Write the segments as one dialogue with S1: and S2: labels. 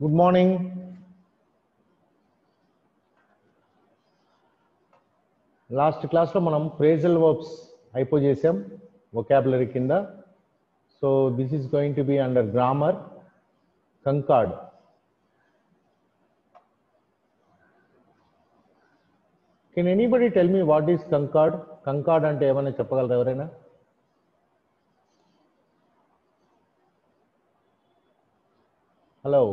S1: Good morning. Last class lo manam phrasal verbs అయిపోజేసాం vocabulary కింద. So this is going to be under grammar concord. Can anybody tell me what is concord? Concord అంటే ఏమన్నా చెప్పగలరా ఎవరైనా? Hello.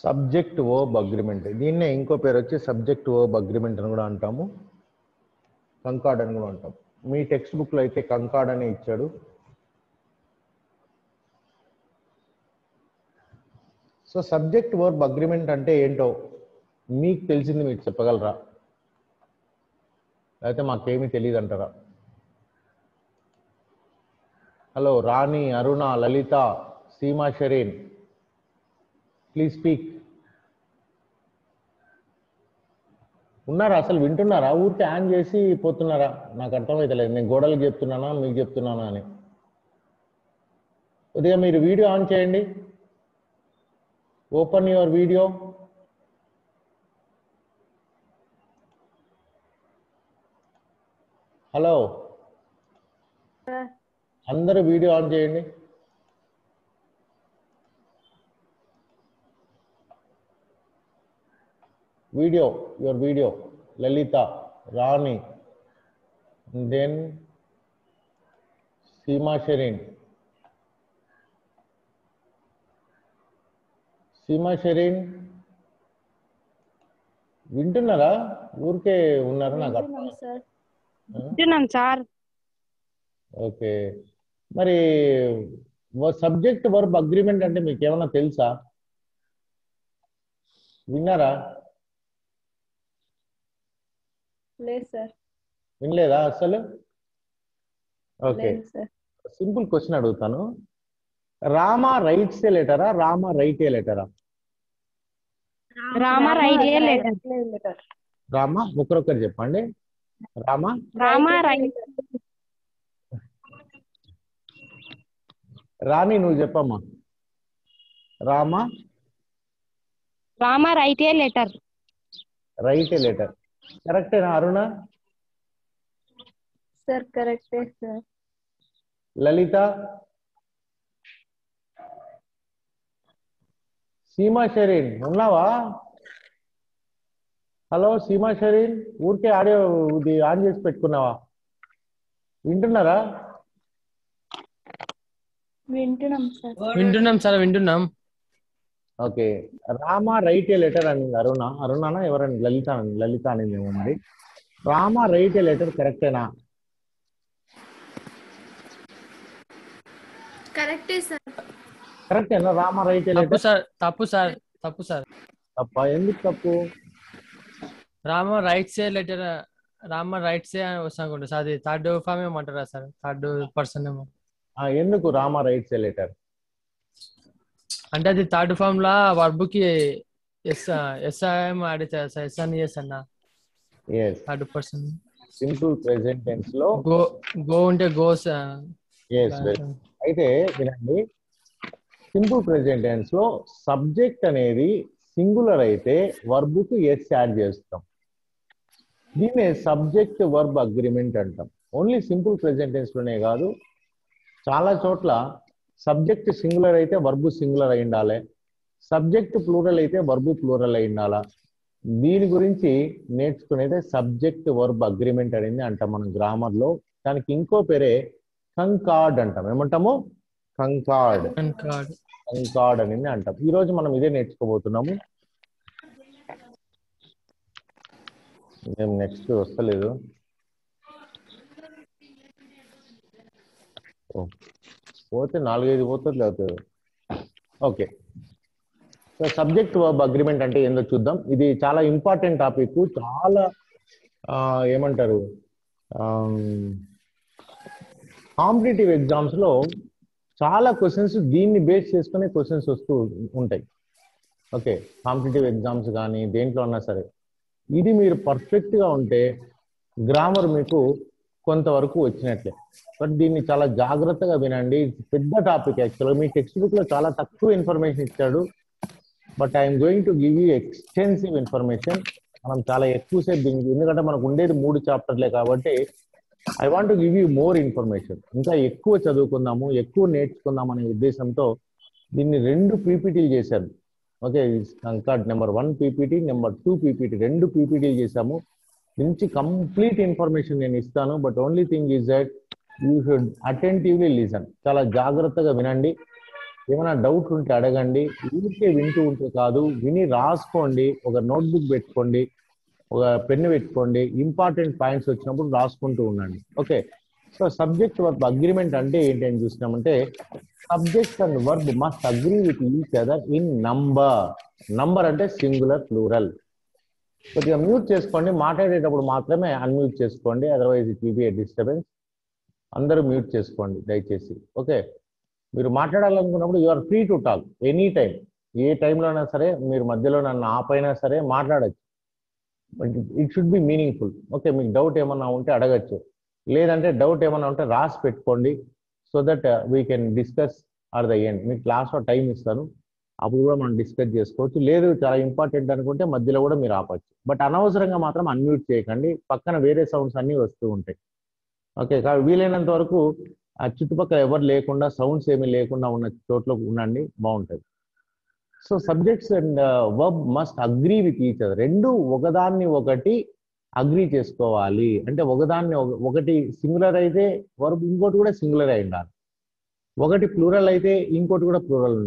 S1: Subject verb agreement, దీన్నే ఇంకో పేరు వచ్చి subject verb agreement అని కూడా అంటాము, కంకార్డ్ అని కూడా అంటాం. మీ టెక్స్ట్ బుక్లో అయితే కంకార్డ్ అనే ఇచ్చాడు. సో సబ్జెక్ట్ వర్బ్ అగ్రిమెంట్ అంటే ఏంటో మీకు తెలిసింది మీకు చెప్పగలరా, లేకపోతే మాకేమీ తెలియదు అంటారా? Hello, Rani, Aruna, Lalitha, Seema, Shireen, please speak. ఉన్నారా? అసలు వింటున్నారా? ఊరికి ఆన్ చేసి పోతున్నారా? నాకు అర్థమైతలేదు, నేను గోడలకు చెప్తున్నానా మీకు చెప్తున్నానా అని. కొద్దిగా మీరు వీడియో ఆన్ చేయండి, ఓపెన్ యువర్ వీడియో. హలో, అందరూ వీడియో ఆన్ చేయండి. Video, your video, Lalita, Rani, and then Seema Shireen. Seema Shireen, వింటున్నారా? ఊరికే ఉన్నారా? నాకు
S2: వింటున్నాం సార్.
S1: ఓకే, మరి సబ్జెక్ట్ వర్బ్ అగ్రిమెంట్ అంటే మీకు ఏమైనా తెలుసా? విన్నారా?
S3: లేదు సార్.
S1: వినలేదా అసలు? ఓకే, సింపుల్ క్వశ్చన్ అడుగుతాను. Rama writes A లెటరా, Rama write A లెటరా?
S2: Rama write a letter.
S1: Rama ఒకరొకరు చెప్పండి.
S2: రామ రైట్.
S1: రాణి నువ్వు చెప్పమ్మా.
S2: Rama write a letter.
S1: Right a letter కరెక్టేనా అరుణ?
S3: సార్ కరెక్టే సార్.
S1: లలిత, సీమా షరీన్ ఉన్నావా? హలో సీమా షరీన్, ఊరికే ఆడియో ఇది ఆన్ చేసి పెట్టుకున్నావా? వింటున్నారా?
S3: వింటున్నాం సార్.
S4: వింటున్నాం.
S1: Okay, Rama write a letter అని అరుణనా ఎవరని? లలిత అనేది ఏమో మరి. రామ రైట్ ఏ లెటర్ కరెక్టేనా?
S3: కరెక్టే సార్.
S1: కరెక్టేనా? Rama write a letter.
S4: తప్పు సార్.
S1: తప్ప? ఎందుకు తప్పు?
S4: Rama writes a letter, Rama writes a వస్తాను సార్. అది థర్డ్ ఫామ్ ఏమంటారా సార్? థర్డ్ పర్సన్ ఏమో.
S1: ఎందుకు రామ రైట్స్ ఏ లెటర్
S4: అంటే అది థర్డ్ ఫామ్ లా వర్బ్ కి ఎస్ఐఎం యాడ్ చేయాలి సార్. ఎస్ అని ఎస్ అన్న third person.
S1: Simple present tense లో
S4: గో ఉంటే గోస్.
S1: అయితే వినండి, సింపుల్ ప్రెజెంట్ టెన్స్ లో సబ్జెక్ట్ అనేది సింగులర్ అయితే వర్బ్ కు ఎస్ యాడ్ చేస్తాం. దీన్నే సబ్జెక్ట్ వర్బ్ అగ్రిమెంట్ అంటాం. ఓన్లీ సింపుల్ ప్రెజెంట్ టెన్స్ లోనే కాదు, చాలా చోట్ల సబ్జెక్ట్ సింగులర్ అయితే వర్బ్ సింగులర్ అయి ఉండాలి, సబ్జెక్ట్ ప్లూరల్ అయితే వర్బ్ ప్లూరల్ అయి ఉండాలా. దీని గురించి నేర్చుకునేదే సబ్జెక్ట్ వర్బ్ అగ్రిమెంట్ అనేది అంటాం మనం గ్రామర్ లో. దానికి ఇంకో పేరే కంకార్డ్ అంటాం. ఏమంటాము? కంకార్డ్ అనేది అంటాం. ఈ రోజు మనం ఇదే నేర్చుకోబోతున్నాము. నెక్స్ట్ వస్తలేదు. పోతే 4-5 పోతుంది లేకపోతే. Okay, so subject verb agreement అంటే ఏందో చూద్దాం. ఇది చాలా ఇంపార్టెంట్ టాపిక్. చాలా ఏమంటారు, కాంపిటేటివ్ ఎగ్జామ్స్ లో చాలా క్వశ్చన్స్ దీన్ని బేస్ చేసుకునే క్వశ్చన్స్ వస్తూ ఉంటాయి. ఓకే, కాంపిటేటివ్ ఎగ్జామ్స్ కానీ దేంట్లో ఉన్నా సరే ఇది మీరు పర్ఫెక్ట్ గా ఉంటే గ్రామర్ మీకు కొంతవరకు వచ్చినట్లే. బట్ దీన్ని చాలా జాగ్రత్తగా వినండి. పెద్ద టాపిక్ యాక్చువల్గా. మీ టెక్స్ట్ బుక్ లో చాలా తక్కువ ఇన్ఫర్మేషన్ ఇచ్చాడు, but I'm going to give you extensive information. మనం చాలా ఎక్కువసేపు దీనికి, ఎందుకంటే మనకు ఉండేది 3 చాప్టర్లే కాబట్టి I want to give you more information. ఇంకా ఎక్కువ చదువుకుందాము, ఎక్కువ నేర్చుకుందాం అనే ఉద్దేశంతో దీన్ని 2 పీపీటీలు చేశాను. Okay, number 1 PPT, number 2 PPT, 2 పీపీటీలు చేశాము. నుంచి కంప్లీట్ ఇన్ఫర్మేషన్ నేను ఇస్తాను. But only thing is that you should attentively listen. చాలా జాగ్రత్తగా వినండి. ఏమైనా డౌట్ ఉంటే అడగండి. ఊరికే వింటూ ఉంటే కాదు, విని రాసుకోండి. ఒక నోట్బుక్ పెట్టుకోండి, ఒక పెన్ను పెట్టుకోండి. ఇంపార్టెంట్ పాయింట్స్ వచ్చినప్పుడు రాసుకుంటూ ఉండండి. Okay, so subject verb agreement అంటే ఏంటి అని చూసినామంటే, subject and verb must agree with each other in number. Number అంటే సింగులర్, ప్లూరల్. కొద్దిగా మ్యూట్ చేసుకోండి, మాట్లాడేటప్పుడు మాత్రమే అన్మ్యూట్ చేసుకోండి, otherwise it will be a disturbance. అందరూ మ్యూట్ చేసుకోండి దయచేసి. ఓకే, మీరు మాట్లాడాలనుకున్నప్పుడు you are free to talk any time. ఏ టైంలో అయినా సరే మీరు మధ్యలో నన్ను ఆపైనా సరే మాట్లాడచ్చు. But it should be meaningful. Okay, మీకు డౌట్ ఏమన్నా ఉంటే అడగచ్చు, లేదంటే డౌట్ ఏమన్నా ఉంటే రాసి పెట్టుకోండి. So that we can discuss or the end. మీకు క్లాస్లో టైం ఇస్తాను, అప్పుడు కూడా మనం డిస్కస్ చేసుకోవచ్చు. లేదు చాలా ఇంపార్టెంట్ అనుకుంటే మధ్యలో కూడా మీరు ఆపచ్చు. బట్ అనవసరంగా మాత్రం అన్మ్యూట్ చేయకండి, పక్కన వేరే సౌండ్స్ అన్నీ వస్తూ ఉంటాయి. ఓకే, వీలైనంత వరకు ఆ చుట్టుపక్కల ఎవరు లేకుండా, సౌండ్స్ ఏమీ లేకుండా ఉన్న చోట్ల ఉండండి, బాగుంటుంది. So subjects and verb must agree with each other. 2 ఒకదాన్ని ఒకటి అగ్రీ చేసుకోవాలి. అంటే ఒకటి సింగులర్ అయితే వర్బ్ ఇంకోటి కూడా సింగులర్ అయి ఉండాలి. ఒకటి ప్లూరల్ అయితే ఇంకోటి కూడా ప్లూరల్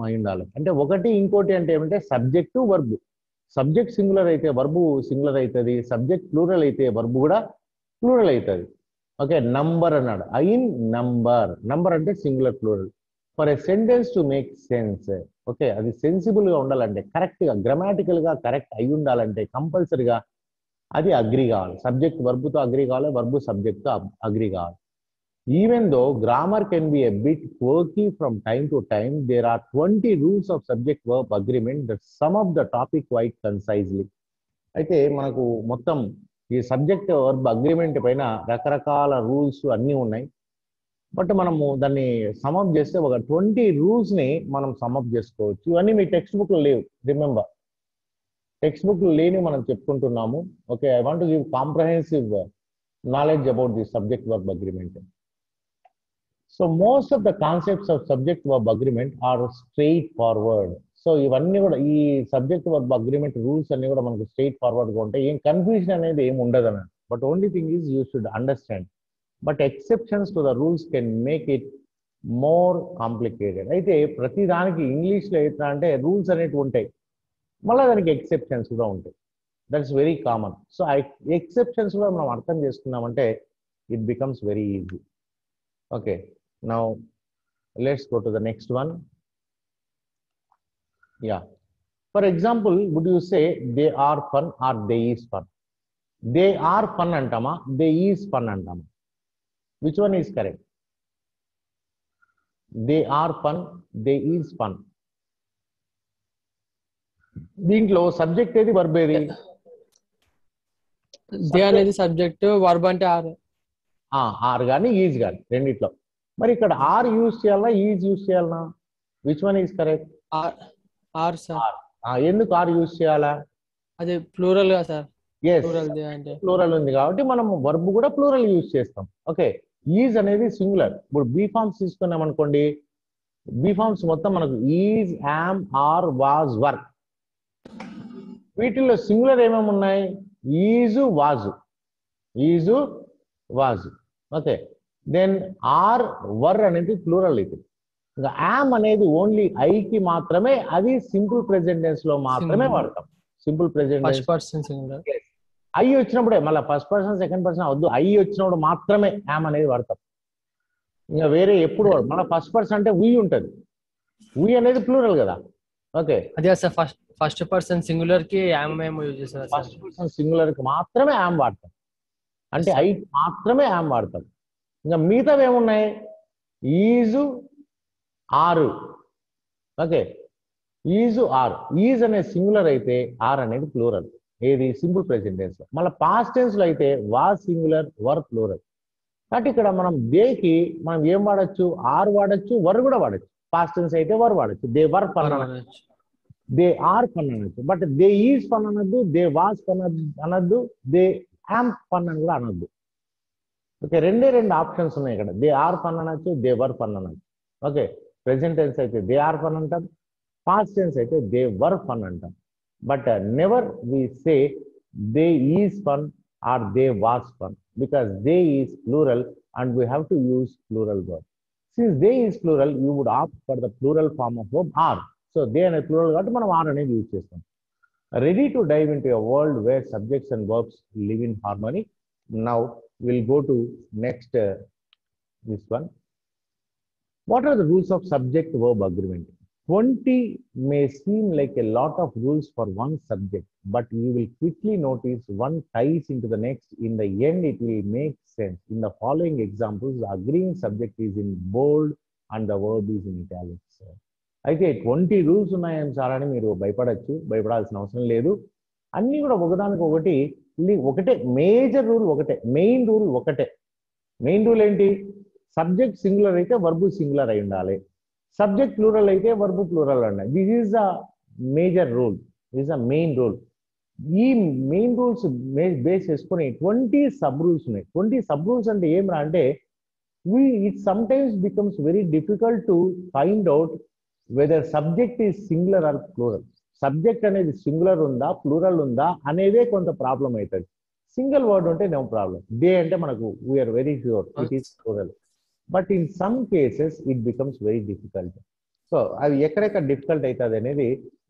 S1: అయి ఉండాలి. అంటే ఒకటి ఇంకోటి అంటే ఏమంటే సబ్జెక్టు వర్బ్. సబ్జెక్ట్ సింగులర్ అయితే వర్బు సింగులర్ అవుతుంది, సబ్జెక్ట్ ప్లూరల్ అయితే వర్బు కూడా ప్లూరల్ అవుతుంది. ఓకే, నంబర్ అన్నాడు, ఇన్ నంబర్. నంబర్ అంటే singular, plural. For a sentence to make sense. Okay, అది సెన్సిబుల్ గా ఉండాలంటే, కరెక్ట్ గా గ్రామాటికల్ గా కరెక్ట్ అయి ఉండాలంటే కంపల్సరిగా అది అగ్రీ కావాలి. సబ్జెక్ట్ వర్బుతో అగ్రీ కావాలి, వర్బు సబ్జెక్ట్ తో అగ్రీ కావాలి. Even though grammar can be a bit quirky from time to time, there are 20 rules of subject-verb agreement that sum up the topic quite concisely. అయితే మనకు మొత్తం ఈ subject verb agreement పైన రకరకాల rules అన్నీ ఉన్నాయి. బట్ మనము దాన్ని సమప్ చేస్తే ఒక 20 రూల్స్ ని మనం సమప్ చేసుకోవచ్చు. ఇవన్నీ మీ టెక్స్ట్ బుక్ లో లేవు, రిమెంబర్. టెక్స్ట్ బుక్ లో లేని మనం చెప్పుకుంటున్నాము. Okay, I want to give comprehensive knowledge about the subject verb agreement. So most of the concepts of subject verb agreement are straightforward. So ఇవన్నీ కూడా ఈ సబ్జెక్ట్ వర్బ్ అగ్రిమెంట్ రూల్స్ అన్ని కూడా మనకు స్ట్రెయిట్ ఫార్వర్డ్ గా ఉంటాయి. ఏం confusion అనేది ఏమి ఉండదు అన్నట్టు. But only thing is you should understand. But exceptions to the rules can make it more complicated. అయితే ప్రతి దానికి ఇంగ్లీష్లో ఎట్లా అంటే రూల్స్ అనేవి ఉంటాయి, మళ్ళీ దానికి ఎక్సెప్షన్స్ కూడా ఉంటాయి. That's very common. సో ఆ ఎక్సెప్షన్స్ కూడా మనం అర్థం చేసుకున్నామంటే it becomes very easy. Okay, now let's go to the next one. Yeah, for example, would you say they are fun or they is fun? They are fun antama, they is fun antama. Which one is correct? They are fun, they is fun. దీంట్లో subject ఏది, verb ఏది?
S4: They అనేది subject, verb అంటే
S1: are కానీ is కానీ రెండిట్లో. మరి ఇక్కడ ఆర్ యూజ్ చేయాలన్నా ఈజ్ యూజ్ చేయాలన్నా? Which one is correct?
S4: Are sir.
S1: ఎందుకు ఆర్ యూజ్ చేయాలా?
S4: అది ప్లూరల్ గా సార్.
S1: ప్లూరల్ ఉంది కాబట్టి మనం వర్బ్ కూడా ప్లూరల్ యూజ్ చేస్తాం. ఓకే, ఈజ్ అనేది సింగులర్. ఇప్పుడు బీ ఫార్మ్స్ తీసుకున్నాం అనుకోండి, బీ ఫార్మ్స్ మొత్తం మనకు is, am, are, was, were. వీటిల్లో సింగులర్ ఏమేమి ఉన్నాయి? Is, was. Is, was. Okay, then are, were అనేది ప్లూరల్ ఇది. ఇంకా యామ్ అనేది ఓన్లీ ఐకి మాత్రమే, అది సింపుల్ ప్రెజెంట్ టెన్స్ లో మాత్రమే వాడతాం. సింపుల్ ప్రెజెంట్ ఐ వచ్చినప్పుడే, మళ్ళీ ఫస్ట్ పర్సన్ సెకండ్ పర్సన్ వద్దు, ఐ వచ్చినప్పుడు మాత్రమే యామ్ అనేది వాడతాం. ఇంకా వేరే ఎప్పుడు మన ఫస్ట్ పర్సన్ అంటే వి ఉంటుంది. వి అనేది ప్లూరల్ కదా. ఓకే,
S4: అదే సార్ ఫస్ట్ పర్సన్ సింగులర్ కి యామ్ మేము యూజ్ చేస్తారు సార్.
S1: ఫస్ట్ పర్సన్ సింగులర్ కి మాత్రమే యామ్ వాడతాం, అంటే ఐ మాత్రమే యామ్ వాడతాం. ఇంకా మిగతావి ఏమున్నాయి, is are. Okay, is are. Is అనే సింగులర్ అయితే ఆర్ అనేది ప్లూరల్. ఏది సింపుల్ ప్రెజెంట్ టెన్స్ లో. మళ్ళీ పాస్ట్ టెన్స్ లో అయితే వాస్ సింగులర్, వర్ ప్లూరల్. కాబట్టి ఇక్కడ మనం దేకి మనం ఏం వాడచ్చు, ఆర్ వాడచ్చు, వర్ కూడా వాడచ్చు. పాస్ట్ టెన్స్ అయితే వర్ వాడచ్చు. దే వర్ ఫన్ అనొచ్చు, దే ఆర్ ఫన్ అనొచ్చు. బట్ దే ఈజ్ ఫన్ అనొద్దు, దే వాస్ ఫన్ అనొద్దు, దే యామ్ ఫన్ అని కూడా అనొద్దు. ఓకే, రెండు ఆప్షన్స్ ఉన్నాయి ఇక్కడ. దే ఆర్ ఫన్ అనొచ్చు, దే వర్ ఫన్ అనొచ్చు. ఓకే, ప్రెసెంట్ టెన్స్ అయితే దే ఆర్ ఫన్ అంటాం, పాస్ట్ టెన్స్ అయితే దే వర్ ఫన్ అంటాం. But never we say they is fun or they was fun, because they is plural and we have to use plural verb. Since they is plural, you would opt for the plural form of verb are. So they are plural కాబట్టి మనం are అనేది use చేస్తాం. Ready to dive into a world where subjects and verbs live in harmony. Now we'll go to next this one. What are the rules of subject verb agreement? 20 may seem like a lot of rules for one subject, but you will quickly notice one ties into the next. In the end, it will make sense. In the following examples, the agreeing subject is in bold and the verb is in italics. అయితే 20 rules ఉన్నాయని sir అని మీరు భయపడాల్సిన అవసరం లేదు. అన్నీ కూడా ఒకదానికి ఒకటే మేజర్ రూల్, ఒకటే మెయిన్ రూల్, ఒకటే మెయిన్ రూల్ ఏంటి, సబ్జెక్ట్ సింగులర్ అయితే వర్బు సింగులర్ అయి ఉండాలి, సబ్జెక్ట్ ప్లూరల్ అయితే వర్బు ప్లూరల్ ఉండాలి. This is the major rule, this the main rule. ఈ మెయిన్ రూల్స్ బేస్ చేసుకొని 20 సబ్ రూల్స్ ఉన్నాయి. 20 సబ్ రూల్స్ అంటే ఏమరా అంటే, it sometimes becomes very difficult to find out whether subject is singular or plural. Subject అనేది singular ఉందా plural ఉందా అనేదే కొంత ప్రాబ్లం అవుతుంది. సింగిల్ వర్డ్ ఉంటే నో ప్రాబ్లం. దే అంటే మనకు we're very sure it is plural. But in some cases it becomes very difficult. So అది ఎక్కడెక్కడ డిఫికల్ట్ అవుతుంది అనేది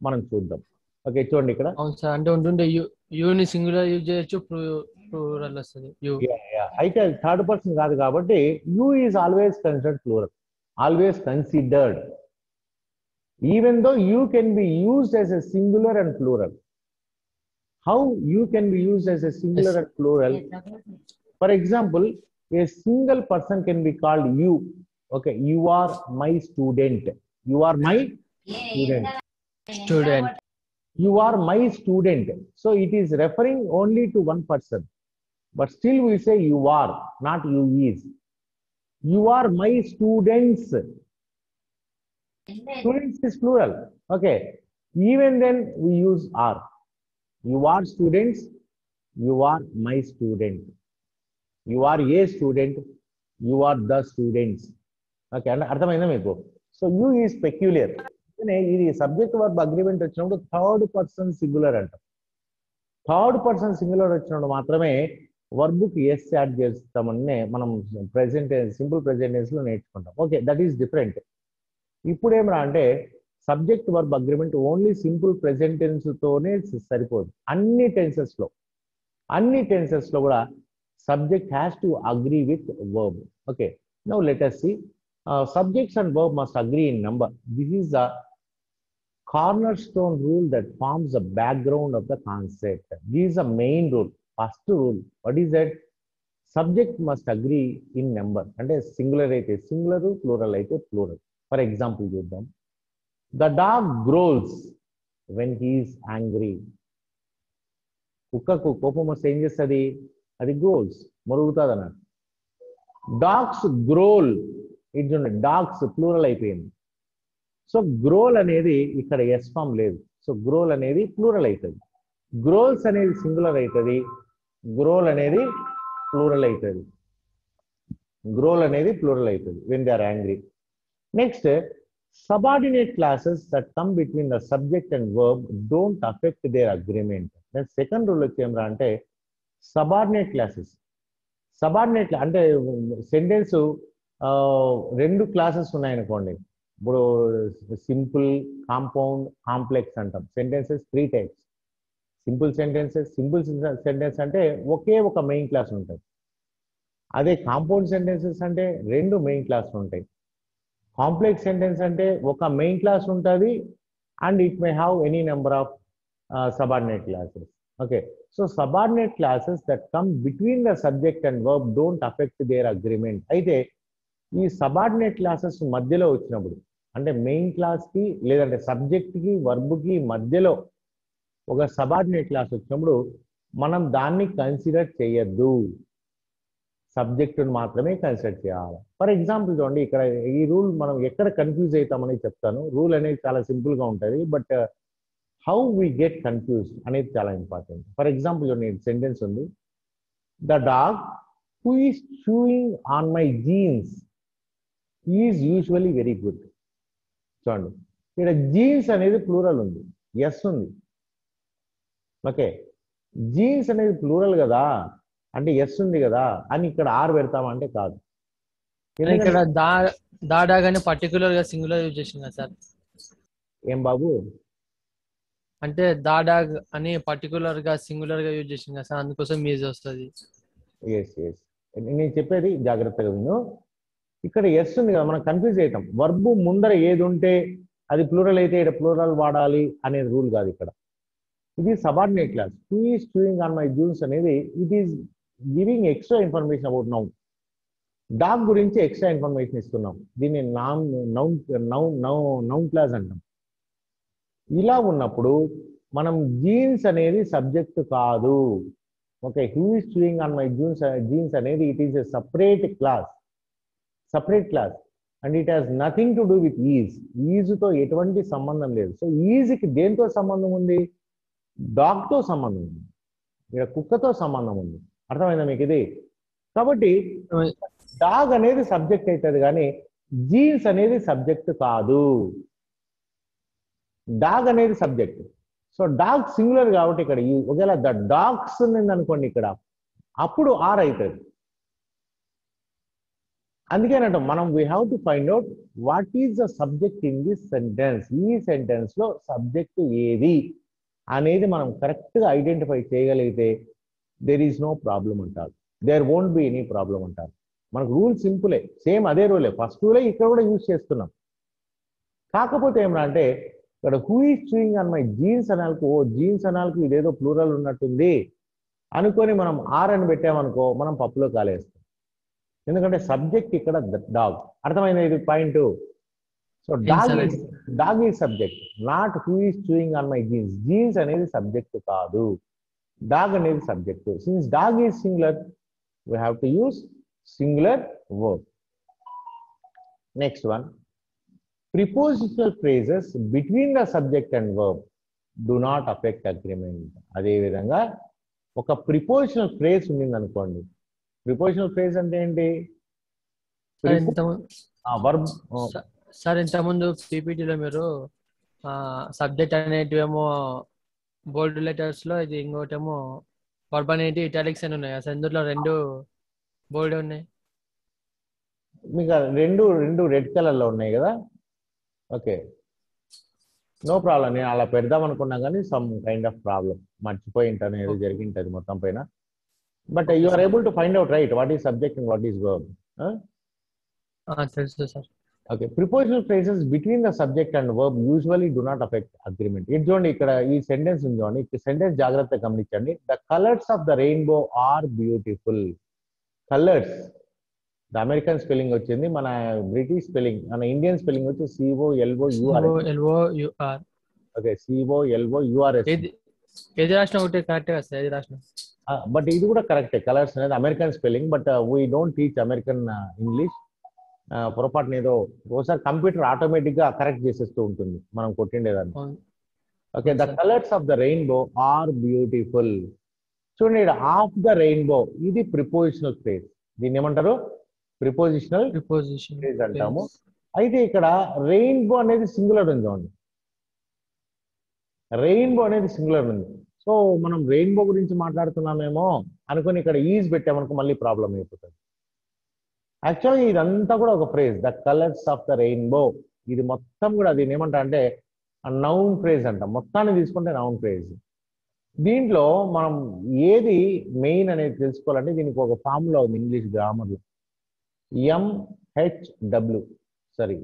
S1: మనం చూద్దాం. ఓకే, చూడండి ఇక్కడ.
S4: అవును సార్, అంటే ఉంటుండే యూని సింగులర్ యూజ్ చేయొచ్చు, ప్లూరల్ వస్తుంది.
S1: అయితే థర్డ్ పర్సన్ కాదు కాబట్టి you is always considered plural, always considered, even though you can be used as a singular and plural. How you can be used as a singular and plural? For example, a single person can be called you. Okay, you are my student. You are my student.
S4: Student.
S1: You are my student. So it is referring only to one person. But still we say you are, not you is. You are my students. Students is plural. Okay. Even then we use are. You are students, you are my student. You are a student, you are the students. Okay, and అర్థమైందా మీకు? So you is peculiar. ఇది subject verb agreement వచ్చినప్పుడు third person singular అంటాం. Third person singular వచ్చినప్పుడు మాత్రమే వర్బుకి S add చేస్తామని మనం present simple present tense లో నేర్చుకుంటాం. Okay, that is different. ఇప్పుడు ఏమరా అంటే subject verb agreement only simple present tense తోనే సరిపోదు. అన్ని టెన్సెస్ లో కూడా subject has to agree with verb. Okay, now let us see subjects and verb must agree in number. This is a cornerstone rule that forms the background of the concept. This is a main rule, first rule. What is that? Subject must agree in number. అంటే singular అయితే singular, plural అయితే plural. For example చూద్దాం. The dog growls when he is angry. కుక్కకు కోపం వస్తే ఏం చేస్తుంది? అది గ్రోల్స్, మొరుగుతుంది అన్నట్టు. డాగ్స్ గ్రోల్, ఇది చూడండి, డాగ్స్ ప్లూరల్ అయిపోయింది. సో గ్రోల్ అనేది ఇక్కడ ఎస్ ఫామ్ లేదు. సో గ్రోల్ అనేది ప్లూరల్ అవుతుంది. గ్రోల్స్ అనేది సింగులర్ అవుతుంది, గ్రోల్ అనేది ప్లూరల్ అవుతుంది. గ్రోల్ అనేది ప్లూరల్ అవుతుంది when they are angry. Next, subordinate clauses that come between the subject and verb don't affect their agreement. Then second rule వచ్చేమరా అంటే సబార్డినేట్ క్లాసెస్. సబార్డినేట్ అంటే సెంటెన్స్ రెండు క్లాసెస్ ఉన్నాయనుకోండి. ఇప్పుడు సింపుల్, కాంపౌండ్, కాంప్లెక్స్ అంటాం. Sentences 3 types. Simple sentences అంటే ఒకే ఒక main clause ఉంటుంది. అదే కాంపౌండ్ సెంటెన్సెస్ అంటే రెండు మెయిన్ క్లాస్లు ఉంటాయి. కాంప్లెక్స్ సెంటెన్స్ అంటే ఒక మెయిన్ క్లాస్ ఉంటుంది and it may have any number of subordinate clauses. Okay, so subordinate clauses that come between the subject and verb don't affect their agreement. అయితే ఈ subordinate classes మధ్యలో వచ్చినప్పుడు అంటే మెయిన్ క్లాస్కి లేదంటే సబ్జెక్ట్కి వర్బ్కి మధ్యలో ఒక సబార్డినేట్ క్లాస్ వచ్చినప్పుడు మనం దాన్ని కన్సిడర్ చేయొద్దు, సబ్జెక్టును మాత్రమే కన్సిడర్ చేయాలి. ఫర్ ఎగ్జాంపుల్ చూడండి, ఇక్కడ ఈ రూల్ మనం ఎక్కడ కన్ఫ్యూజ్ అవుతామని చెప్తాను. రూల్ అనేది చాలా సింపుల్గా ఉంటుంది, but how we get confuse అనేది చాలా ఇంపార్టెంట్. ఫర్ ఎగ్జాంపుల్ చూడండి, సెంటెన్స్ ఉంది, the dog who is chewing on my jeans is usually very good. చూడండి, ఇక్కడ జీన్స్ అనేది ప్లూరల్ ఉంది, ఎస్ ఉంది. ఓకే, జీన్స్ అనేది ప్లూరల్ కదా, అంటే ఎస్ ఉంది కదా అని ఇక్కడ ఆర్ పెడతామంటే కాదు.
S4: ఇక్కడ దాడాగానే పర్టికులర్ గా సింగులర్ యూజ్ చేసింది కదా సార్.
S1: ఏం బాబు?
S4: అంటే దాడాగ్ అని పర్టికులర్ గా సింగులర్ గా యూజ్ చేసింది కదా సార్, అందుకోసం యూజ్ వస్తుంది.
S1: ఎస్ ఎస్, నేను చెప్పేది జాగ్రత్తగా విను. ఇక్కడ ఎస్ ఉంది కదా, మనం కన్ఫ్యూజ్ అవుతాం. వర్బ్ ముందర ఏది ఉంటే అది ప్లూరల్ అయితే ఇక్కడ ప్లూరల్ వాడాలి అనేది రూల్ కాదు. ఇక్కడ ఇది subordinate clause. Who is chewing on my jeans అనేది it is giving extra information about noun. Dog గురించి ఎక్స్ట్రా ఇన్ఫర్మేషన్ ఇస్తున్నాం, దీన్ని నౌన్ క్లాస్ అంటాం. ఇలా ఉన్నప్పుడు మనం జీన్స్ అనేది సబ్జెక్ట్ కాదు. Okay, who is chewing on my jeans అనేది it is a separate clause and it has nothing to do with ఈజ్తో ఎటువంటి సంబంధం లేదు. సో ఈజ్కి దేంతో సంబంధం ఉంది? డాగ్తో సంబంధం ఉంది, ఇక్కడ కుక్కతో సంబంధం ఉంది. అర్థమైందా మీకు ఇది? కాబట్టి డాగ్ అనేది సబ్జెక్ట్ అవుతుంది కానీ జీన్స్ అనేది సబ్జెక్ట్ కాదు. డాగ్ అనేది సబ్జెక్ట్. సో డాగ్ సింగులర్ కాబట్టి ఇక్కడ ఒకవేళ ద డాగ్స్ ఉంది అనుకోండి ఇక్కడ, అప్పుడు ఆర్ అవుతుంది. అందుకేనంట మనం we have to find out what is the subject in this sentence. ఈ సెంటెన్స్ లో సబ్జెక్ట్ ఏది అనేది మనం కరెక్ట్గా ఐడెంటిఫై చేయగలిగితే దేర్ ఈజ్ నో ప్రాబ్లం అంటారు, there won't be any problem అంటారు. మనకు రూల్ సింపులే, సేమ్ అదే రూలే, ఫస్ట్ రూలే ఇక్కడ కూడా యూజ్ చేస్తున్నాం. కాకపోతే ఏమన్నా అంటే ఇక్కడ who is chewing on my jeans అనాలకు, ఓ జీన్స్ అనాలకు ఇదేదో ప్లూరల్ ఉన్నట్టుంది అనుకొని మనం ఆర్ అని పెట్టామనుకో మనం పప్పులో కాలేస్తాం. ఎందుకంటే సబ్జెక్ట్ ఇక్కడ డాగ్. అర్థమైంది ఇది point? So dog is subject, not who is chewing on my jeans. Jeans అనేది సబ్జెక్ట్ కాదు, డాగ్ అనేది subject. Since dog is singular we have to use singular verb. Next one, prepositional phrases between the subject and verb do not affect agreement. అదేవిధంగా ఒక prepositional phrase ఉండింది అనుకోండి. Prepositional phrase అంటే ఏంటి? Verb.
S4: Sir ఇంతకుముందు పీపీటీలో మీరు subject అనేటివేమో బోల్డ్ letters లో, ఇది ఇంకోటేమో వర్బ్ అనేటి ఇటాలిక్స్ అని ఉన్నాయి. అసలు ఇందులో రెండు బోల్డ్ ఉన్నాయి,
S1: మీకు రెండు రెడ్ కలర్ లో ఉన్నాయి కదా. Okay, no problem. నేను అలా పెడదాం అనుకున్నా కానీ సమ్ కైండ్ ఆఫ్ ప్రాబ్లం, మర్చిపోయి ఉంటాను, ఏదో జరిగింటది మొత్తం పైన. But you are able to find out right what is subject and what is verb.
S4: తెలుసు sir.
S1: Okay, prepositional phrases between the subject and verb usually do not affect agreement. ఇది చూడండి, ఇక్కడ ఈ సెంటెన్స్ ఉంది చూడండి, ఈ సెంటెన్స్ జాగ్రత్తగా గమనించండి. The colours of the rainbow are beautiful. Colours the American spelling వచ్చింది, మన బ్రిటిష్ స్పెల్లింగ్, మన ఇండియన్ స్పెల్లింగ్ వచ్చి COLOUR. Okay, COLOURS.
S4: ఏది రాసిన ఒకటి కరెక్ట్ కదా సార్, ఏది రాసిన.
S1: బట్ ఇది కూడా కరెక్టే, కలర్స్ అనేది American spelling. But we don't teach American English. పొరపాటున ఏదో ఒకసారి కంప్యూటర్ ఆటోమేటిక్ గా కరెక్ట్ చేసేస్తూ ఉంటుంది మనం కొట్టిండేదాన్ని. Okay, the colours of the rainbow are beautiful. చూడండి, ఆఫ్ ద రెయిన్బో ఇది ప్రిపోజిషనల్ ఫ్రేజ్. దీన్ని ఏమంటారు? ప్రిపోజిషనల్ ఫ్రేజ్ అంటాము. అయితే ఇక్కడ రెయిన్బో అనేది సింగులర్ ఉంది చూడండి, రెయిన్బో అనేది సింగులర్ ఉంది. సో మనం రెయిన్బో గురించి మాట్లాడుతున్నామేమో అనుకుని ఇక్కడ ఈజ్ పెట్టామనుకో మళ్ళీ ప్రాబ్లం అయిపోతుంది. యాక్చువల్గా ఇదంతా కూడా ఒక phrase, the colours of the rainbow. ఇది మొత్తం కూడా దీన్ని ఏమంటా అంటే నౌన్ ఫ్రేజ్ అంట. మొత్తాన్ని తీసుకుంటే నౌన్ ఫ్రేజ్. దీంట్లో మనం ఏది మెయిన్ అనేది తెలుసుకోవాలంటే దీనికి ఒక ఫార్ములా ఉంది ఇంగ్లీష్ గ్రామర్లో. MHW సారీ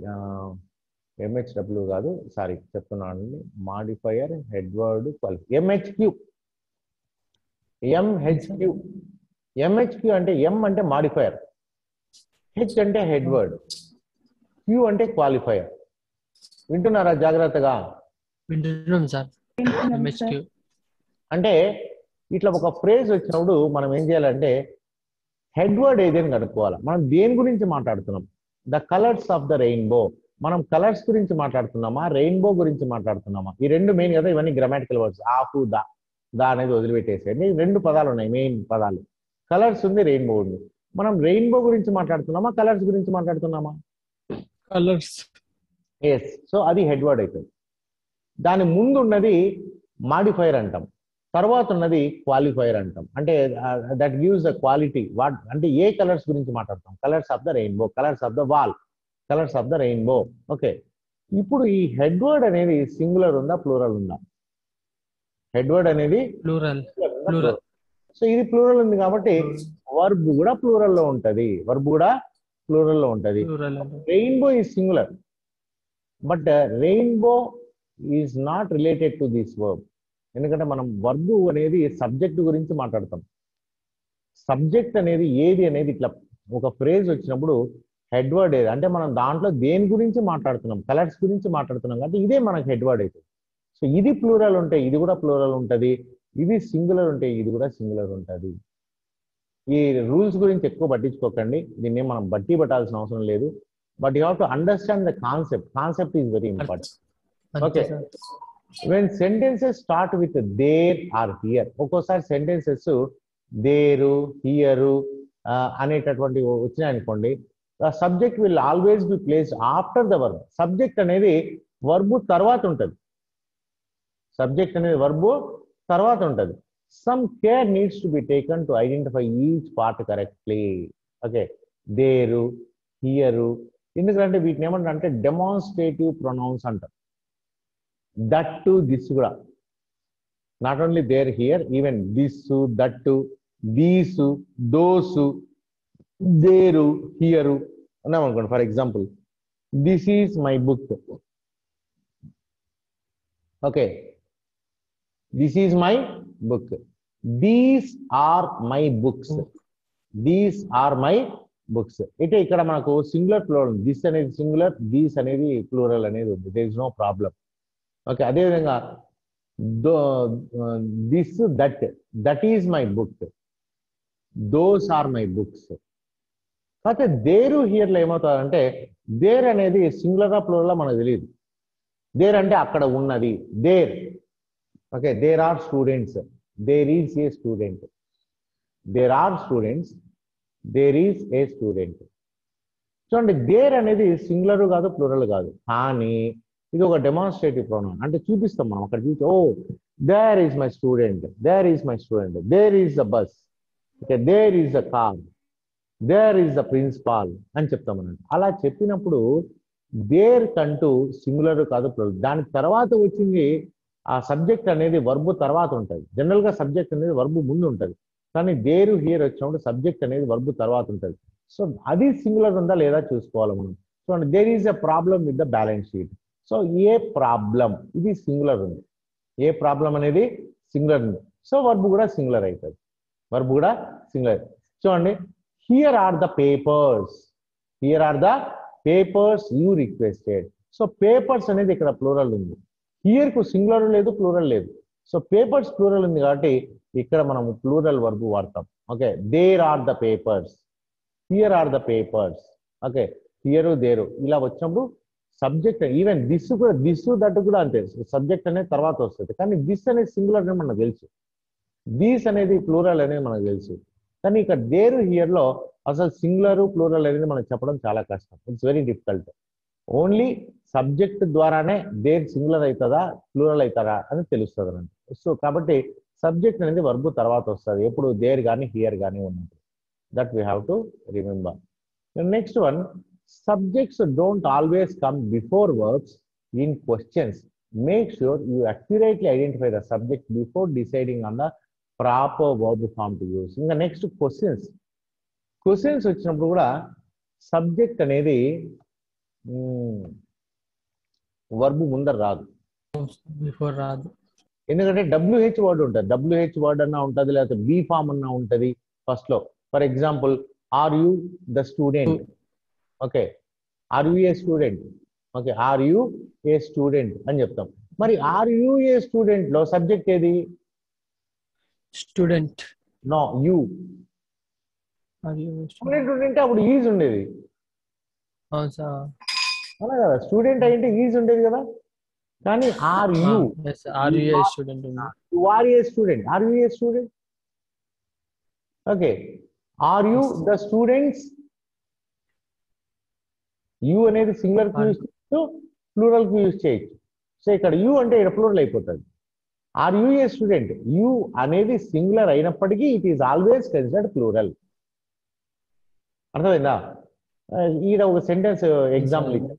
S1: MHW కాదు, సారీ చెప్తున్నాను, modifier head word qualify MHQ. MHQ అంటే M అంటే మాడిఫైయర్, H అంటే హెడ్ వర్డ్, Q అంటే క్వాలిఫైయర్. వింటున్నారా జాగ్రత్తగా?
S4: వింటున్నాం సార్. MHQ
S1: అంటే ఇట్లా ఒక ఫ్రేజ్ వచ్చినప్పుడు మనం ఏం చేయాలంటే హెడ్ వర్డ్ ఏదైనా కనుక్కోవాలి. మనం దేని గురించి మాట్లాడుతున్నాం? The colours of the rainbow. మనం కలర్స్ గురించి మాట్లాడుతున్నామా, రెయిన్బో గురించి మాట్లాడుతున్నామా? ఈ రెండు మెయిన్ కదా, ఇవన్నీ గ్రామాటికల్ వర్డ్స్. ఆఫు దా అనేది వదిలిపెట్టేసేయండి. రెండు పదాలు ఉన్నాయి, మెయిన్ పదాలు. కలర్స్ ఉంది, రెయిన్బో ఉంది. మనం రెయిన్బో గురించి మాట్లాడుతున్నామా, కలర్స్ గురించి మాట్లాడుతున్నామా?
S4: కలర్స్.
S1: ఎస్. సో అది హెడ్ వర్డ్ అవుతుంది. దాని ముందు ఉన్నది మాడిఫైర్ అంటాం, తర్వాత ఉన్నది క్వాలిఫైర్ అంటాం. అంటే that gives the quality. What అంటే ఏ కలర్స్ గురించి మాట్లాడతాం? Colours of the rainbow, colours of the wall, colours of the rainbow. Okay, ఇప్పుడు ఈ హెడ్ వర్డ్ అనేది సింగులర్ ఉందా, ప్లూరల్ ఉందా? హెడ్ వర్డ్ అనేది
S4: ప్లూరల్.
S1: సో ఇది ప్లూరల్ ఉంది కాబట్టి వర్బ్ కూడా ప్లూరల్ లో ఉంటది. Rainbow is singular, but rainbow is not related to this verb. ఎందుకంటే మనం వర్బ్ అనేది సబ్జెక్ట్ గురించి మాట్లాడతాం. సబ్జెక్ట్ అనేది ఏది అనేది ఇట్లా ఒక ఫ్రేజ్ వచ్చినప్పుడు హెడ్ వర్డ్ ఏది అంటే మనం దాంట్లో దేని గురించి మాట్లాడుతున్నాం, కలర్స్ గురించి మాట్లాడుతున్నాం కాబట్టి ఇదే మనకు హెడ్ వర్డ్ అవుతుంది. సో ఇది ప్లూరల్ ఉంటే ఇది కూడా ప్లూరల్ ఉంటుంది, ఇది సింగులర్ ఉంటే ఇది కూడా సింగులర్ ఉంటుంది. ఈ రూల్స్ గురించి ఎక్కువ పట్టించుకోకండి, దీన్ని మనం బట్టి పట్టాల్సిన అవసరం లేదు. But you have to understand the concept is very important. Okay, when sentences start with there or here, ఒక్కోసారి సెంటెన్సెస్ దేరు హియరు అనేటటువంటి వచ్చినాయనుకోండి, subject will always be placed after the verb. Subject అనేది వర్బు తర్వాత ఉంటుంది. Some care needs to be taken to identify each part correctly. Okay, there here, ఎందుకంటే వీటిని ఏమంటారు అంటే డెమాన్స్ట్రేటివ్ ప్రొనౌన్స్ అంటారు. దట్ టు దిస్ కూడా, not only there here, even this, that, these, those, there, here ఉన్నాం అనుకోండి. For example, this is my book. Okay, this is my book. These are my books. అయితే ఇక్కడ మనకు singular plural, this అనేది singular, these అనేది plural అనేది ఉంది. There is no problem. Okay, అదేవిధంగా this, that is my book, those are my books. కాకపోతే there హియర్లో ఏమవుతారంటే there అనేది సింగులరా ప్లూరలా మనకు తెలియదు. దేర్ అంటే అక్కడ ఉన్నది, there. Okay, there are students, there is a student. There are students, there is a student. చూడండి, there అనేది సింగులర్ కాదు, ప్లూరల్ కాదు, కానీ ఇది ఒక డెమాన్స్ట్రేటివ్ ప్రొనౌన్. అంటే చూపిస్తాం మనం అక్కడ చూసి, ఓ there is my student, there is my student, there is the bus, okay, there is the car, there is the principal అని చెప్తాం అన్నట్టు. అలా చెప్పినప్పుడు దేర్ కంటూ సింగులర్ కాదు, ప్లూరల్. దాని తర్వాత వచ్చింది ఆ సబ్జెక్ట్ అనేది వర్బు తర్వాత ఉంటుంది. జనరల్ గా సబ్జెక్ట్ అనేది వర్బు ముందు ఉంటుంది, కానీ దేరు హియర్ వచ్చినప్పుడు సబ్జెక్ట్ అనేది వర్బు తర్వాత ఉంటుంది. సో అది సింగులర్ ఉందా లేదా చూసుకోవాలి మనం. చూడండి, there is a problem with the balance sheet. So a problem, ఇది సింగులర్ ఉంది, ఏ ప్రాబ్లం అనేది సింగులర్ ఉంది. సో వర్బ్ కూడా సింగులర్ అవుతుంది, చూడండి, here are the papers, you requested. So papers అనేది ఇక్కడ ప్లూరల్ ఉంది, హియర్ కు సింగులర్ లేదు, ప్లూరల్ లేదు. సో పేపర్స్ ప్లూరల్ ఉంది కాబట్టి ఇక్కడ మనం ప్లూరల్ వర్బ్ వాడతాం. Okay, there are the papers, here are the papers. Okay, here there ఇలా వచ్చినప్పుడు సబ్జెక్ట్, ఈవెన్ దిస్ కూడా, దిస్ దట్ కూడా అంతే, సబ్జెక్ట్ అనేది తర్వాత వస్తుంది. కానీ దిస్ అనేది సింగులర్ అనేది మనకు తెలుసు, దీస్ అనేది ప్లూరల్ అనేది మనకు తెలుసు. కానీ ఇక్కడ దేరు హియర్ లో అసలు సింగులర్ ప్లూరల్ అనేది మనకు చెప్పడం చాలా కష్టం. It's very difficult. Only subject ద్వారానే దేర్ సింగులర్ అవుతుందా ప్లూరల్ అవుతారా అని తెలుస్తుంది అన్నట్టు. సో కాబట్టి సబ్జెక్ట్ అనేది వర్బ్ తర్వాత వస్తుంది ఎప్పుడు దేర్ కానీ హియర్ కానీ ఉన్నప్పుడు. That we have to remember. Next one, subjects don't always come before verbs in questions. make sure you accurately identify the subject before deciding on the proper verb form to use. ఇంకా next questions వచ్చినప్పుడు కూడా subject అనేది verb ముందర రాదు,
S4: before రాదు.
S1: ఎందుకంటే WH word ఉంటుంది. WH word అన్నా ఉంటుంది, లేకపోతే బీ ఫామ్ అన్నా ఉంటుంది ఫస్ట్ లో. For example, are you the student? Okay, are you a student? Okay, are you a student అని చెప్తాం. మరి ఆర్ యు ఏ స్టూడెంట్ లో సబ్జెక్ట్ ఏది?
S4: స్టూడెంట్.
S1: No, you. స్టూడెంట్ ఉంటే అప్పుడు ఈజ్ ఉండేది.
S4: అవును సార్.
S1: అవునా కదా, స్టూడెంట్ అయితే ఈజ్ ఉండేది కదా. కానీ are you,
S4: are you a student ఉంది.
S1: You are a student, are you a student? Okay, are you the students? You అనేది సింగులర్ కి యూజ్ చేయొచ్చు, ప్లూరల్ కి యూజ్ చేయొచ్చు. సో ఇక్కడ యు అంటే ఇక్కడ ప్లూరల్ అయిపోతుంది. Are you a student, you అనేది సింగులర్ అయినప్పటికీ it is always considered plural. అర్థమైందా? ఈడ ఒక సెంటెన్స్ ఎగ్జాంపుల్ ఇచ్చాను.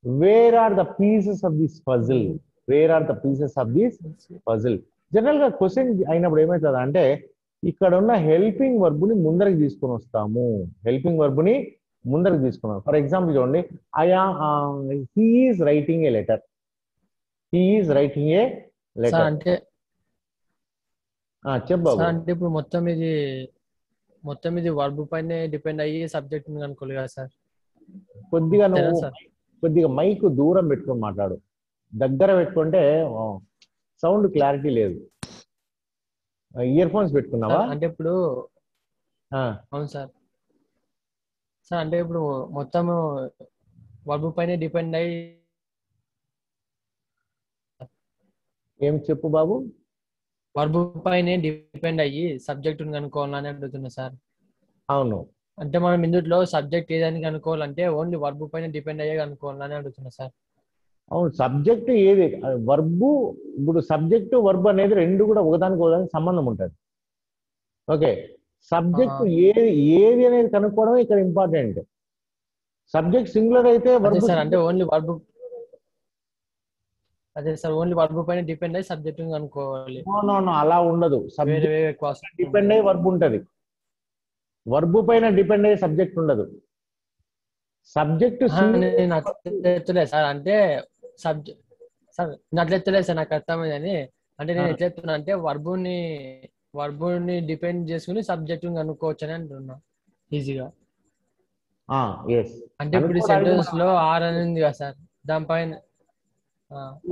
S1: Where are the pieces of this puzzle? Where are the pieces of this puzzle? General గా క్వశ్చన్ అయినప్పుడు ఏమవుతుంది అంటే, ఇక్కడ ఉన్న హెల్పింగ్ వర్బుని ముందరికి తీసుకొని వస్తాము. హెల్పింగ్ వర్బుని ముందరికి తీసుకున్నాం. ఫర్ ఎగ్జాంపుల్ చూడండి, he is writing a letter. He is writing a letter
S4: అంటే
S1: చెప్పాలి.
S4: అంటే ఇప్పుడు మొత్తం ఇది వర్బ్ పైన డిపెండ్ అయ్యి సబ్జెక్ట్ ఉంది అనుకోలేదు కదా సార్.
S1: కొద్దిగా నువ్వు కొద్దిగా మైక్ దూరం పెట్టుకొని మాట్లాడు. దగ్గర పెట్టుకుంటే సౌండ్ క్లారిటీ లేదు. ఇయర్ ఫోన్స్ పెట్టుకున్నావా?
S4: అంటే ఇప్పుడు అవును సార్. సార్ అంటే ఇప్పుడు మొత్తం వర్బ్ పైన డిపెండ్ అయ్యి
S1: ఏం చెప్పు బాబు?
S4: వర్బ్ పైన డిపెండ్ అయ్యి సబ్జెక్ట్ కనుక్కోవాలని అడుగుతున్నా సార్.
S1: అవును,
S4: అంటే మనం ఇందులో సబ్జెక్ట్ ఏదని కనుక్కోవాలంటే ఓన్లీ వర్బ్ పైన డిపెండ్ అయ్యే కనుక్కోవాలని అడుగుతున్నా సార్.
S1: అవును, సబ్జెక్ట్ ఏది వర్బు, ఇప్పుడు సబ్జెక్ట్ వర్బ్ అనేది రెండు కూడా ఒకదానికి ఒకదానికి సంబంధం ఉంటుంది. ఓకే, సబ్జెక్ట్ ఏది అనేది కనుక్కోవడమే ఇక్కడ ఇంపార్టెంట్. సబ్జెక్ట్ సింగులర్ అయితే వర్బ్
S4: సార్ అంటే ఓన్లీ వర్బ్, అదే సార్ ఓన్లీ వర్బ్ పైన డిపెండ్ అయ్యి సబ్జెక్ట్ కనుక్కోవాలి.
S1: అలా ఉండదు. డిపెండ్ అయ్యి వర్బ్ ఉంటుంది, వర్బ్ పైన డిపెండ్ అయ్యే సబ్జెక్ట్ ఉండదు. సబ్జెక్ట్
S4: ఎత్తలేదు సార్, అంటే సబ్జెక్ట్ సార్ అట్లా ఎత్తలేదు సార్, నాకు అర్థమైందని. అంటే నేను ఎట్లా చెప్తున్నా అంటే వర్బుని డిపెండ్ చేసుకుని సబ్జెక్ట్ కనుక్కోవచ్చు అని అంటున్నా ఈజీగా. అంటే ఇప్పుడు సెంటెన్స్ లో ఆర్ అని ఉంది కదా సార్, దానిపైన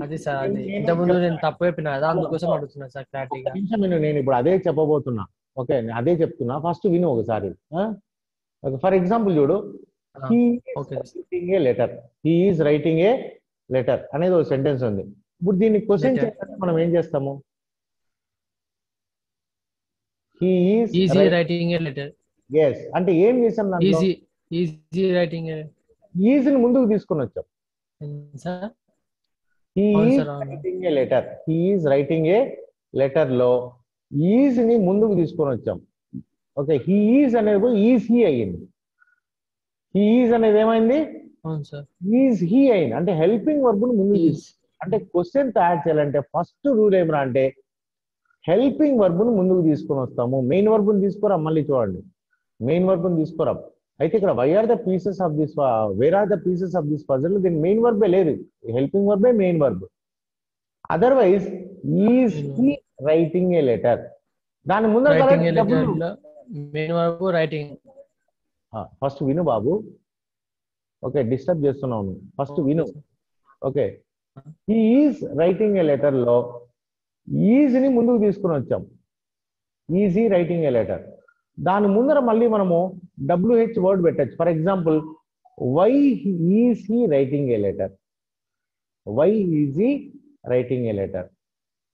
S4: అది సార్ అది ఇంతకుముందు నేను తప్పు చెప్పిన కదా, అందుకోసం అడుగుతున్నా సార్ క్లారిటీగా.
S1: నేను ఇప్పుడు అదే చెప్పబోతున్నా. ఓకే, అదే చెప్తున్నా, ఫస్ట్ విను ఒకసారి. ఫర్ ఎగ్జాంపుల్ చూడు, he writing a letter. He is writing a letter అనేది ఒక సెంటెన్స్ ఉంది. ఇప్పుడు దీన్ని క్వశ్చన్ చేయాలంటే మనం ఏం చేస్తాము? He is
S4: writing a letter.
S1: yes అంటే ఏం చేసాం?
S4: ఈజీ రైటింగ్
S1: ఈజ్ ని ముందుకు తీసుకొని వచ్చాం.
S4: Sir
S1: he is writing a letter. He is writing a letter లో ఈజ్ ని ముందుకు తీసుకొని వచ్చాం. ఓకే, హీ ఈజ్ అనేది ఈజ్ హీ అయ్యింది. హీ ఈజ్ అనేది ఏమైంది? ఈజ్ హీ అయింది. అంటే హెల్పింగ్ వర్బ్ ని ముందు అంటే క్వశ్చన్ తయారు చేయాలంటే ఫస్ట్ రూల్ ఏమరా అంటే హెల్పింగ్ వర్బ్ ని ముందుకు తీసుకొని వస్తాము. మెయిన్ వర్బ్ ని తీసుకురా. మళ్ళీ చూడండి, మెయిన్ వర్బ్ ని తీసుకురా. అయితే ఇక్కడ why are the pieces of this, where are the pieces of this puzzle, దీని మెయిన్ వర్బే లేదు, హెల్పింగ్ వర్బే main verb. Otherwise is he writing a letter, దాని ముందర
S4: మెయిన్ వర్బ్ రైటింగ్.
S1: ఫస్ట్ విను బాబు. ఓకే, డిస్టర్బ్ చేస్తున్నాను, ఫస్ట్ విను. Okay, he is writing a letter లో ఈజ్ ని ముందుకు తీసుకుని వచ్చాం. ఈజీ రైటింగ్ ఏ లెటర్, దాని ముందర మళ్ళీ మనము WH వర్డ్ పెట్టచ్చు. For example, why is he writing a letter. Why is he writing a letter.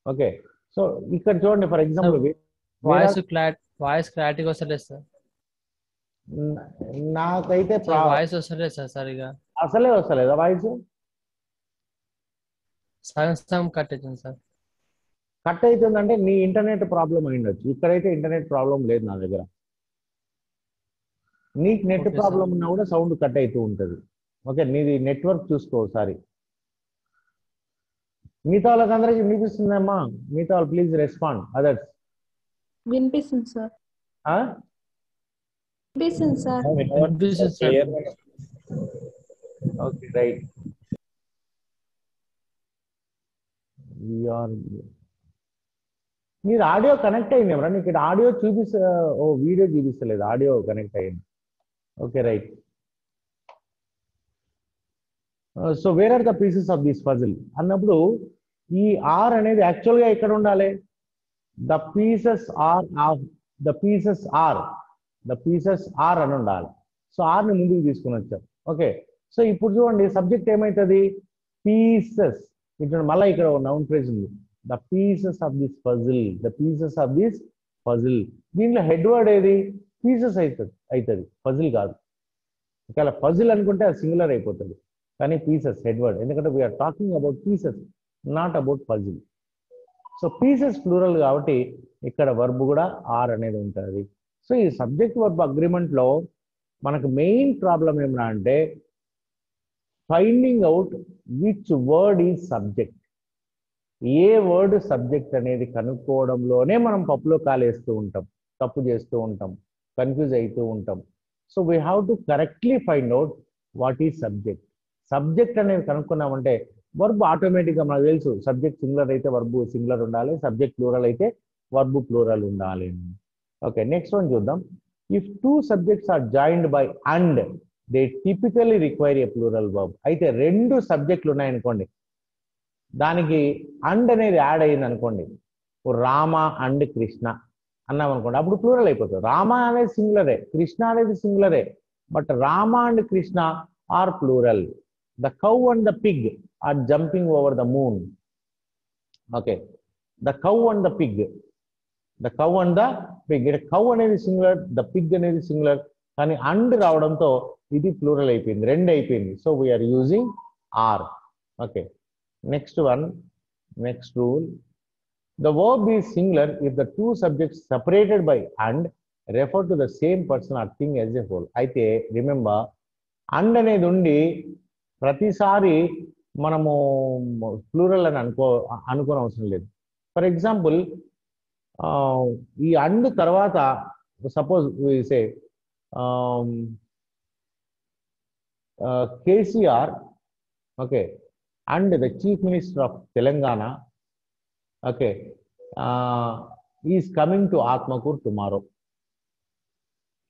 S1: Okay, so ఇక్కడ చూడండి, ఫర్ ఎగ్జాంపుల్
S4: వాయిస్ క్లారిటీ వస్తలేదు సార్.
S1: నాకైతే
S4: వాయిస్ వస్తలేదు సార్, సరిగా
S1: అసలే వస్తలేదా వాయిస్?
S4: సగం కట్ అవుతుంది సార్.
S1: కట్ అవుతుందంటే నీ ఇంటర్నెట్ ప్రాబ్లం అయిండొచ్చు. ఇక్కడైతే ఇంటర్నెట్ ప్రాబ్లం లేదు నా దగ్గర. నీకు నెట్ ప్రాబ్లం ఉన్నా కూడా సౌండ్ కట్ అవుతూ ఉంటుంది. ఓకే, నీది నెట్వర్క్ చూసుకో ఒకసారి. మిగతా వాళ్ళకి అందరికీ వినిపిస్తుందమ్మా? మిగతా వాళ్ళు ప్లీజ్ రెస్పాండ్. అదర్స్
S3: వినిపిస్తుంది సార్. వినిపిస్తుంది సార్.
S4: వినిపిస్తుంది సార్.
S1: Okay right. మీరు ఆడియో కనెక్ట్ అయింది ఎవరా? ఇక్కడ ఆడియో ఓ వీడియో చూపిస్తలేదు, ఆడియో కనెక్ట్ అయింది. Okay right. So where are the pieces of this puzzle అన్నప్పుడు ఈ ఆర్ అనేది యాక్చువల్గా ఎక్కడ ఉండాలి? ద పీసెస్ ఆర్ అని ఉండాలి. సో ఆర్ని ముందుకు తీసుకుని వచ్చాం. ఓకే, సో ఇప్పుడు చూడండి సబ్జెక్ట్ ఏమవుతుంది? పీసెస్. ఇక్కడ మళ్ళీ ఇక్కడ నౌన్ ఫ్రేజ్ ఉంది. The pieces of this puzzle. దీంట్లో హెడ్ వర్డ్ ఏది? పీసెస్ అవుతుంది, పజిల్ కాదు. ఒకవేళ పజిల్ అనుకుంటే అది సింగులర్ అయిపోతుంది, కానీ పీసెస్ హెడ్ వర్డ్. ఎందుకంటే we're talking about pieces, not about puzzle. So pieces plural కాబట్టి ఇక్కడ వర్బ్ కూడా ఆర్ అనేది ఉంటుంది. సో ఈ సబ్జెక్ట్ వర్బ్ అగ్రిమెంట్లో మనకు మెయిన్ ప్రాబ్లం ఏమన్నా అంటే finding out which word is subject. A word subject అనేది కనుక్కోవడంలోనే మనం పప్పులో కాలేస్తూ ఉంటాం, తప్పు చేస్తూ ఉంటాం, కన్ఫ్యూజ్ అవుతూ ఉంటాం. So we have to correctly find out what is subject. Subject అనేది కనుక్కున్నామంటే వర్బ్ ఆటోమేటిక్గా మనకు తెలుసు. సబ్జెక్ట్ సింగులర్ అయితే వర్బ్ సింగులర్ ఉండాలి, సబ్జెక్ట్ ప్లూరల్ అయితే వర్బ్ ప్లూరల్ ఉండాలి. ఓకే, నెక్స్ట్ వన్ చూద్దాం. If two subjects are joined by and they typically require a plural verb. అయితే రెండు సబ్జెక్టులు ఉన్నాయనుకోండి, దానికి అండ్ అనేది యాడ్ అయ్యింది అనుకోండి, రామ అండ్ కృష్ణ అన్నాం అనుకోండి, అప్పుడు ప్లూరల్ అయిపోతుంది. రామ అనేది సింగులరే, కృష్ణ అనేది సింగులరే, but Rama and Krishna are plural. The cow and the pig are jumping over the moon. Okay, the cow and the pig. The cow and the pig. It cow అనేది సింగులర్, the pig అనేది singular, కానీ and రావడంతో ఇది plural అయిపోయింది, రెండు అయిపోయింది. So we're using are. Okay, next one, next rule. The verb is singular if the two subjects separated by and refer to the same person or thing as a whole. అయితే remember, and అనేది ఉండి ప్రతిసారి మనము plural అని అనుకోని అవసరం లేదు. For example, ఈ అండ్ తర్వాత suppose say KCR, okay, and the chief minister of Telangana, okay, is coming to Atmakur tomorrow.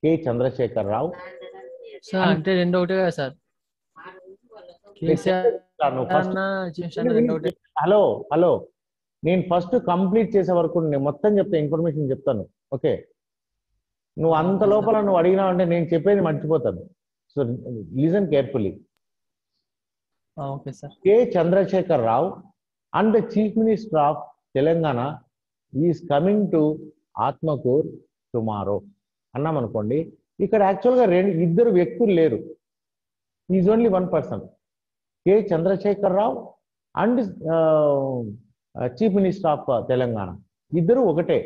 S1: K Chandrashekar Rao.
S4: Sir అంటే రెండు ఒకటే కదా సార్?
S1: హలో హలో, నేను ఫస్ట్ కంప్లీట్ చేసే వరకు నేను మొత్తం చెప్తా, ఇన్ఫర్మేషన్ చెప్తాను. ఓకే, నువ్వు అంత లోపల నువ్వు అడిగినావు అంటే నేను చెప్పేది మర్చిపోతాను. So listen carefully.
S4: Okay sir.
S1: K Chandrashekar Rao and the chief minister of Telangana is coming to Atmakur tomorrow అన్నాం అనుకోండి, ఇక్కడ యాక్చువల్గా ఇద్దరు వ్యక్తులు లేరు, is only one person. K Chandrashekar Rao and chief minister of Telangana, ఇద్దరు ఒకటే.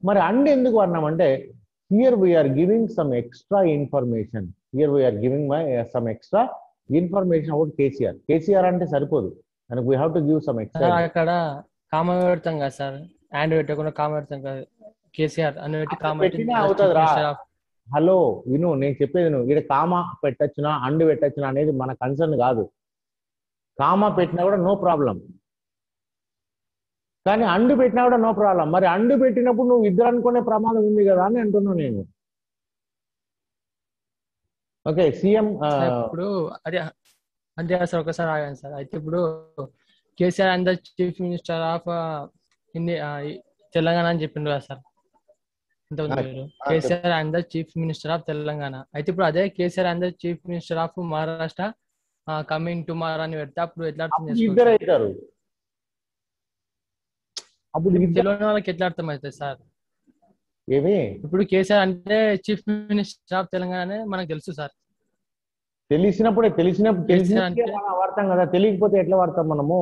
S1: మరి అండ్ ఎందుకు అన్నామంటే here we are giving some extra information. Here we are giving some extra information about KCR. KCR అంటే సరిపోదు, మనకు we have to give some extra.
S4: అక్కడ కామ పెడతాం కదా సార్, అండ్ పెట్టకుండా కామ పెడతాం కదా, కేసీఆర్ అని పెట్టి కామ
S1: అవుతుంది రా. హలో విను, నేను చెప్పేది నువ్వు ఇక్కడ కామ పెట్టచ్చునా అండ్ పెట్టచ్చునా అనేది మన కన్సర్న్ కాదు. కామ పెట్టినా కూడా నో ప్రాబ్లం, కానీ అండు పెట్టినా కూడా నో ప్రాబ్లం. మరి అండు పెట్టినప్పుడు నువ్వు ఇద్దరు అనుకునే ప్రమాదం ఉంది కదా అని అంటున్నాను నేను. ఓకే, సీఎం
S4: ఇప్పుడు అదే అంతే సార్. ఒకసారి ఆగాను సార్. అయితే ఇప్పుడు KCR and the chief minister of Telangana అని చెప్పిండు కదా సార్ ఇంతకుముందు. KCR and the chief minister of Telangana. అయితే ఇప్పుడు అదే KCR and the chief minister of Maharashtra coming tomorrow అని పెడితే అప్పుడు ఎట్లా అర్థం
S1: చేసుకోవాలి? అప్పుడు
S4: తెలియని వాళ్ళకి ఎట్లా అర్థం అవుతుంది సార్?
S1: ఏమి
S4: ఇప్పుడు కేసీఆర్ అంటే చీఫ్ మినిస్టర్ ఆఫ్ తెలంగాణ మనకు తెలుసు సార్.
S1: తెలిసినప్పుడు వాడతాం కదా, తెలియకపోతే ఎట్లా వాడతాం మనము?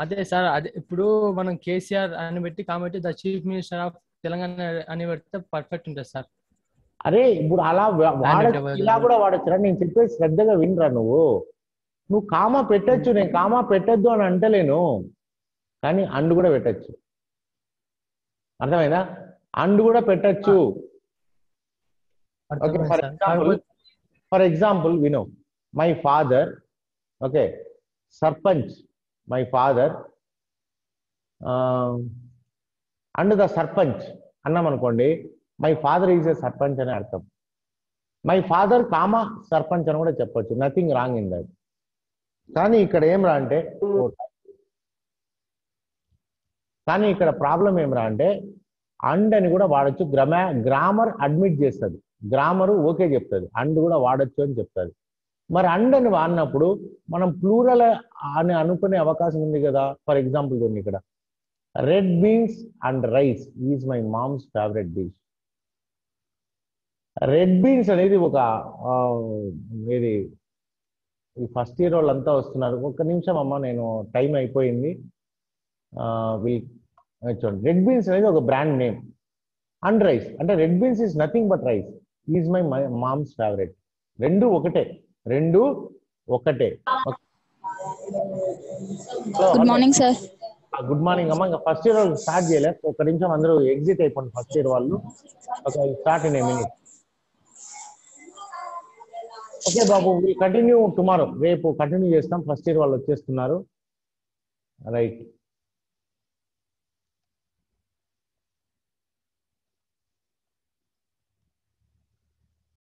S4: అదే సార్, అదే ఇప్పుడు మనం కేసీఆర్ అని పెట్టి కాబట్టి the chief minister of Telangana అని పెడితే పర్ఫెక్ట్ ఉంటుంది సార్.
S1: అరే ఇప్పుడు అలా ఇలా కూడా వాడచ్చురా. నేను చెప్పేది శ్రద్ధగా వినరా నువ్వు. నువ్వు కామా పెట్టచ్చు, నేను కామా పెట్టద్దు అని అంటలేను, కానీ అండ్ కూడా పెట్టచ్చు. అర్థమైందా? అండ్ కూడా పెట్టచ్చు. ఓకే, ఫర్ ఎగ్జాంపుల్ వినో, my father, okay, sarpanch, my father and the sarpanch అన్నాం అనుకోండి, my father is a sarpanch అని అర్థం. మై ఫాదర్ కామా సర్పంచ్ అని కూడా చెప్పొచ్చు, నథింగ్ రాంగ్ ఇన్ దట్. కానీ ఇక్కడ ఏం రా అంటే, కానీ ఇక్కడ ప్రాబ్లం ఏం రా అంటే అండ్ అని కూడా వాడచ్చు. గ్రామర్ అడ్మిట్ చేస్తుంది, గ్రామరు ఓకే చెప్తుంది, అండ్ కూడా వాడచ్చు అని చెప్తుంది. మరి అండ్ అని వాడినప్పుడు మనం ప్లూరల్ అని అనుకునే అవకాశం ఉంది కదా. ఫర్ ఎగ్జాంపుల్ చూడండి, ఇక్కడ red beans and rice is my mom's favourite dish. Red beans అనేది ఒక ఇది ఈ ఫస్ట్ ఇయర్ వాళ్ళంతా వస్తున్నారు. ఒక్క నిమిషం అమ్మ, నేను టైం అయిపోయింది. చూడండి, రెడ్ బీన్స్ అనేది ఒక బ్రాండ్ నేమ్. అండ్ రైస్ అంటే red beans is nothing but rice is my mom's favourite. రెండు ఒకటే, రెండు ఒకటే.
S3: Good morning sir.
S1: Good morning అమ్మ. ఇంకా ఫస్ట్ ఇయర్ వాళ్ళు స్టార్ట్ చేయలేదు, ఒక నిమిషం అందరూ ఎగ్జిట్ అయిపోండి ఫస్ట్ ఇయర్ వాళ్ళు. Okay, start in a minute. Okay Babu, will continue tomorrow, రేపు కంటిన్యూ చేస్తాం. ఫస్ట్ ఇయర్ వాళ్ళు వచ్చేస్తున్నారు. రైట్.